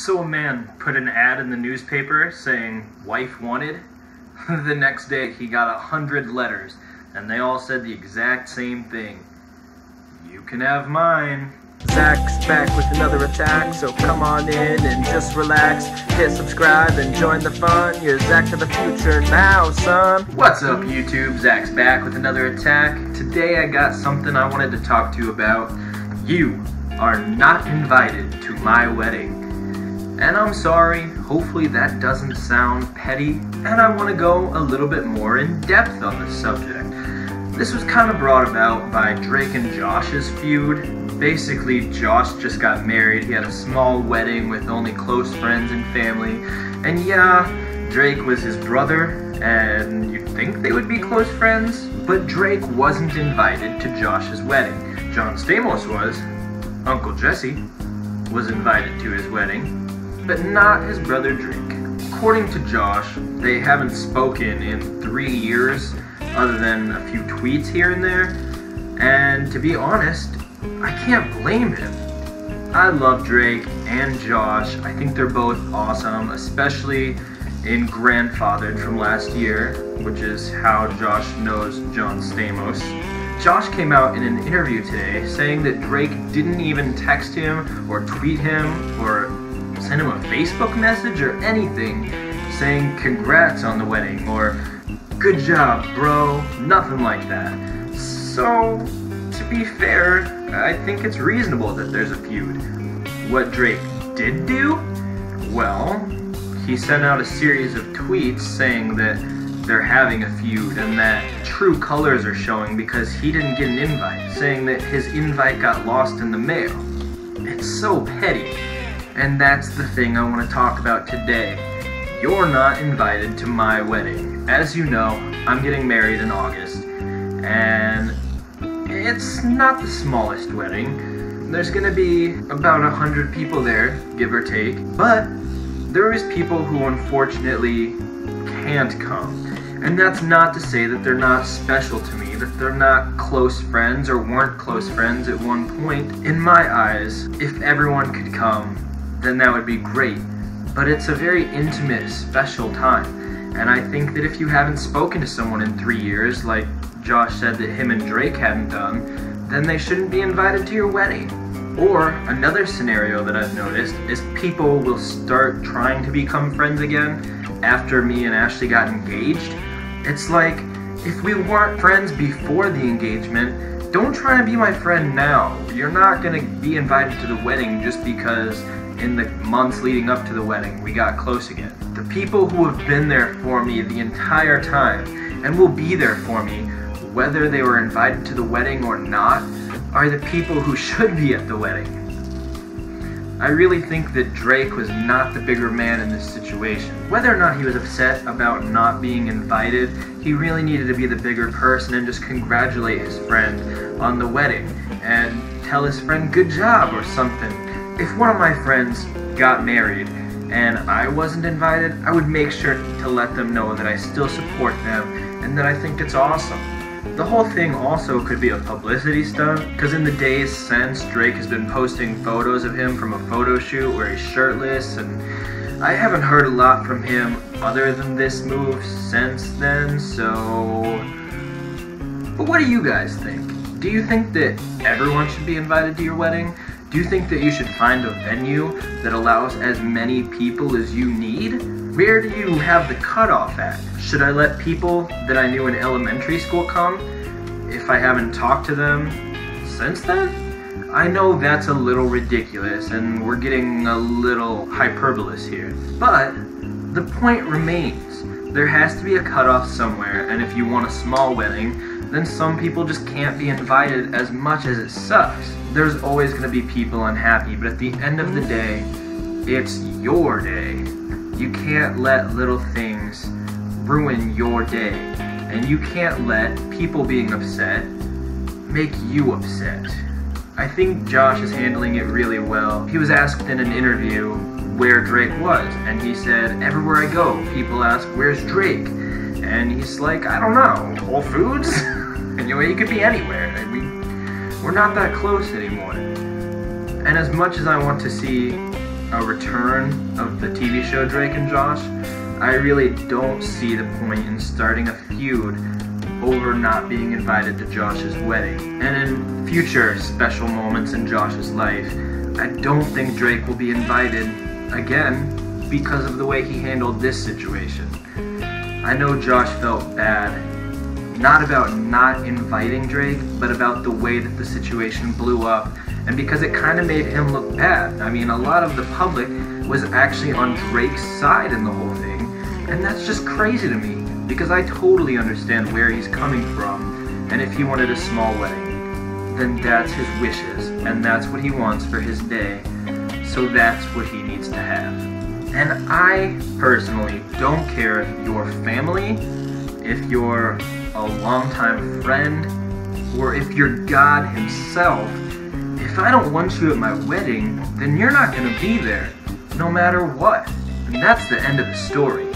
So a man put an ad in the newspaper saying, "Wife wanted." The next day he got 100 letters, and they all said the exact same thing. "You can have mine." Zach's back with another attack, so come on in and just relax. Hit subscribe and join the fun. You're Zach to the future now, son. What's up, YouTube? Zach's back with another attack. Today I got something I wanted to talk to you about. You are not invited to my wedding. And I'm sorry, hopefully that doesn't sound petty, and I want to go a little bit more in depth on this subject. This was kind of brought about by Drake and Josh's feud. Basically, Josh just got married. He had a small wedding with only close friends and family. And yeah, Drake was his brother, and you'd think they would be close friends, but Drake wasn't invited to Josh's wedding. John Stamos was. Uncle Jesse was invited to his wedding, but not his brother Drake. According to Josh, they haven't spoken in 3 years, other than a few tweets here and there, and to be honest, I can't blame him. I love Drake and Josh. I think they're both awesome, especially in Grandfathered from last year, which is how Josh knows John Stamos. Josh came out in an interview today saying that Drake didn't even text him or tweet him or send him a Facebook message or anything saying congrats on the wedding or good job, bro, nothing like that. So, to be fair, I think it's reasonable that there's a feud. What Drake did do? Well, he sent out a series of tweets saying that they're having a feud and that true colors are showing because he didn't get an invite, saying that his invite got lost in the mail. It's so petty, and that's the thing I want to talk about today. You're not invited to my wedding. As you know, I'm getting married in August, and it's not the smallest wedding. There's gonna be about 100 people there, give or take, but there is people who unfortunately can't come. And that's not to say that they're not special to me, that they're not close friends or weren't close friends at one point. In my eyes, if everyone could come, then that would be great. But it's a very intimate, special time. And I think that if you haven't spoken to someone in 3 years, like Josh said that him and Drake hadn't done, then they shouldn't be invited to your wedding. Or another scenario that I've noticed is people will start trying to become friends again after me and Ashley got engaged. It's like, if we weren't friends before the engagement, don't try to be my friend now. You're not gonna be invited to the wedding just because in the months leading up to the wedding we got close again. The people who have been there for me the entire time and will be there for me, whether they were invited to the wedding or not, are the people who should be at the wedding. I really think that Drake was not the bigger man in this situation. Whether or not he was upset about not being invited, he really needed to be the bigger person and just congratulate his friend on the wedding and tell his friend good job or something. If one of my friends got married and I wasn't invited, I would make sure to let them know that I still support them and that I think it's awesome. The whole thing also could be a publicity stunt, because in the days since, Drake has been posting photos of him from a photo shoot where he's shirtless, and I haven't heard a lot from him other than this move since then, so... But what do you guys think? Do you think that everyone should be invited to your wedding? Do you think that you should find a venue that allows as many people as you need? Where do you have the cutoff at? Should I let people that I knew in elementary school come if I haven't talked to them since then? I know that's a little ridiculous and we're getting a little hyperbolous here, but the point remains. There has to be a cutoff somewhere, and if you want a small wedding, then some people just can't be invited as much as it sucks. There's always going to be people unhappy, but at the end of the day, it's your day. You can't let little things ruin your day, and you can't let people being upset make you upset. I think Josh is handling it really well. He was asked in an interview where Drake was, and he said, everywhere I go, people ask, where's Drake? And he's like, I don't know, Whole Foods? Anyway, he could be anywhere. We're not that close anymore. And as much as I want to see a return of the TV show Drake and Josh, I really don't see the point in starting a feud over not being invited to Josh's wedding. And in future special moments in Josh's life, I don't think Drake will be invited again because of the way he handled this situation. I know Josh felt bad, not about not inviting Drake, but about the way that the situation blew up, and because it kind of made him look bad. I mean, a lot of the public was actually on Drake's side in the whole thing, and that's just crazy to me, because I totally understand where he's coming from, and if he wanted a small wedding, then that's his wishes, and that's what he wants for his day, so that's what he needs to have. And I personally don't care if you're family, if you're a longtime friend, or if you're God himself. If I don't want you at my wedding, then you're not going to be there, no matter what. And that's the end of the story.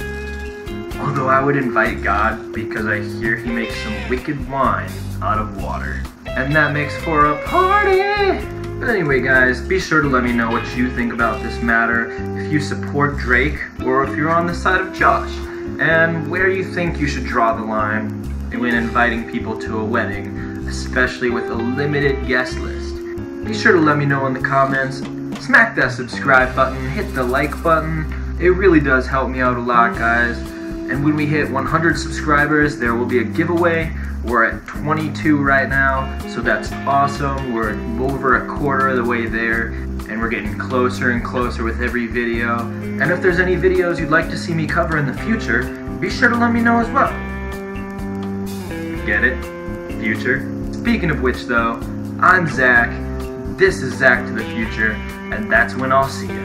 Although I would invite God because I hear he makes some wicked wine out of water. And that makes for a party! But anyway guys, be sure to let me know what you think about this matter, if you support Drake, or if you're on the side of Josh, and where you think you should draw the line when inviting people to a wedding, especially with a limited guest list. Be sure to let me know in the comments, smack that subscribe button, hit the like button, it really does help me out a lot guys. And when we hit 100 subscribers, there will be a giveaway. We're at 22 right now, so that's awesome. We're over a quarter of the way there, and we're getting closer and closer with every video. And if there's any videos you'd like to see me cover in the future, be sure to let me know as well. Get it? Future? Speaking of which though, I'm Zach, this is Zach to the future, and that's when I'll see you.